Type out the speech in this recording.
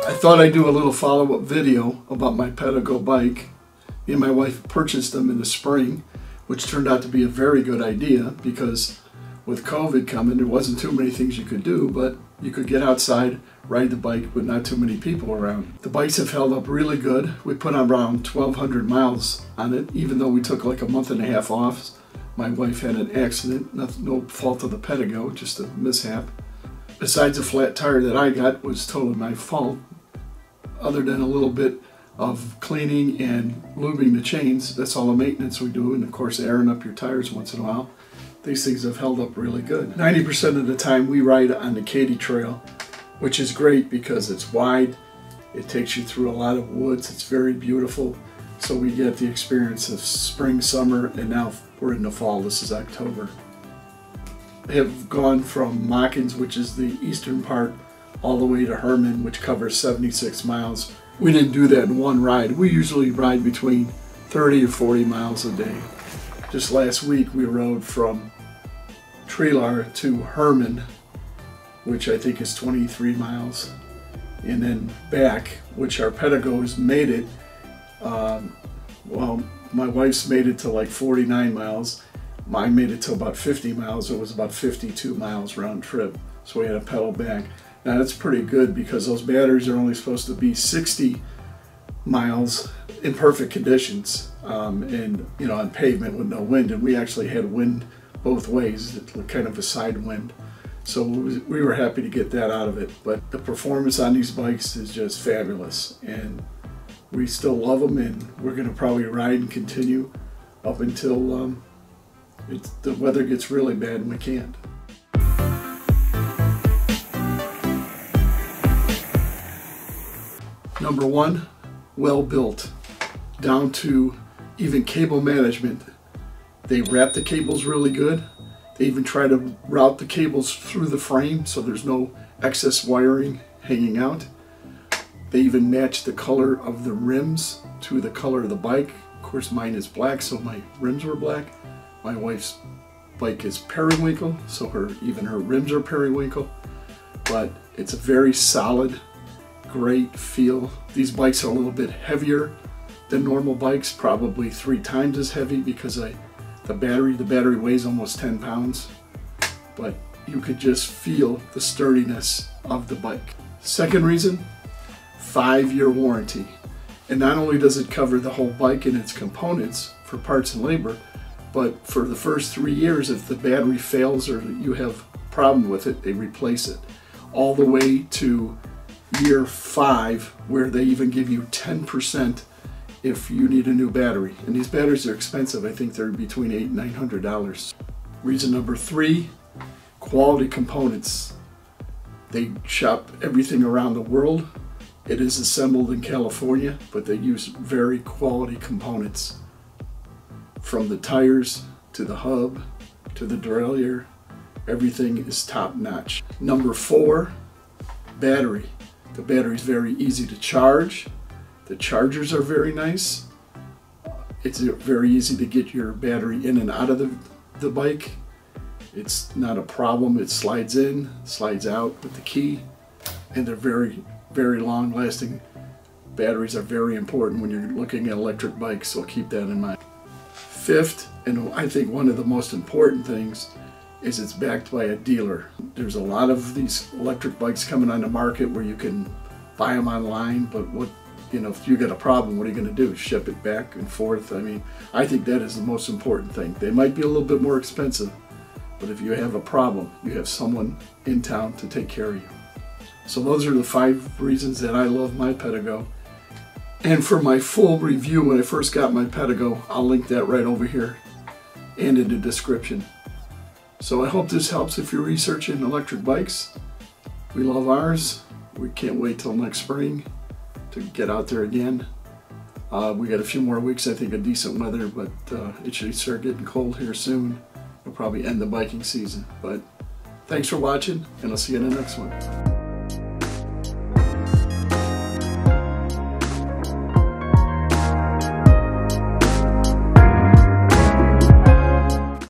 I thought I'd do a little follow-up video about my PEDEGO bike. Me and my wife purchased them in the spring, which turned out to be a very good idea because with COVID coming, there wasn't too many things you could do, but you could get outside, ride the bike with not too many people around. The bikes have held up really good. We put on around 1,200 miles on it, even though we took like a month and a half off. My wife had an accident, no fault of the PEDEGO, just a mishap. Besides a flat tire that I got was totally my fault. Other than a little bit of cleaning and lubing the chains, that's all the maintenance we do, and of course airing up your tires once in a while. These things have held up really good. 90% of the time we ride on the Katy Trail, which is great because it's wide, it takes you through a lot of woods, it's very beautiful. So we get the experience of spring, summer, and now we're in the fall. This is October. I have gone from Mockins, which is the eastern part, all the way to Herman, which covers 76 miles. We didn't do that in one ride. We usually ride between 30 to 40 miles a day. Just last week we rode from Treelar to Herman, which I think is 23 miles, and then back, which our PEDEGOs made it. Well, my wife's made it to like 49 miles. Mine made it to about 50 miles. It was about 52 miles round trip, so we had to pedal back. Now that's pretty good because those batteries are only supposed to be 60 miles in perfect conditions, and you know, on pavement with no wind, and we actually had wind both ways, kind of a side wind. So we were happy to get that out of it. But the performance on these bikes is just fabulous, and we still love them, and we're going to probably ride and continue up until the weather gets really bad and we can't. Number one, well built, down to even cable management. They wrap the cables really good. They even try to route the cables through the frame so there's no excess wiring hanging out. They even match the color of the rims to the color of the bike. Of course mine is black, so my rims were black. My wife's bike is periwinkle, so even her rims are periwinkle. But it's a very solid, great feel. These bikes are a little bit heavier than normal bikes, probably 3 times as heavy because the battery weighs almost 10 pounds. But you could just feel the sturdiness of the bike. Second reason, 5-year warranty. And not only does it cover the whole bike and its components for parts and labor, but for the first 3 years, if the battery fails or you have a problem with it, they replace it. All the way to year 5, where they even give you 10% if you need a new battery. And these batteries are expensive. I think they're between $800 and $900. Reason number 3, quality components. They shop everything around the world. It is assembled in California, but they use very quality components. From the tires to the hub to the derailleur, everything is top notch. Number 4, battery. The battery is very easy to charge. The chargers are very nice. It's very easy to get your battery in and out of the bike. It's not a problem. It slides in, slides out with the key, and they're very, very long lasting. Batteries are very important when you're looking at electric bikes, so keep that in mind. 5th, and I think one of the most important things, is it's backed by a dealer. There's a lot of these electric bikes coming on the market where you can buy them online, but if you get a problem, what are you going to do? Ship it back and forth? I mean, I think that is the most important thing. They might be a little bit more expensive, but if you have a problem, you have someone in town to take care of you. So those are the 5 reasons that I love my PEDEGO. And for my full review when I first got my PEDEGO, I'll link that right over here and in the description. So I hope this helps if you're researching electric bikes. We love ours. We can't wait till next spring to get out there again. We got a few more weeks, I think, of decent weather, but it should start getting cold here soon. It'll probably end the biking season. But thanks for watching, and I'll see you in the next one.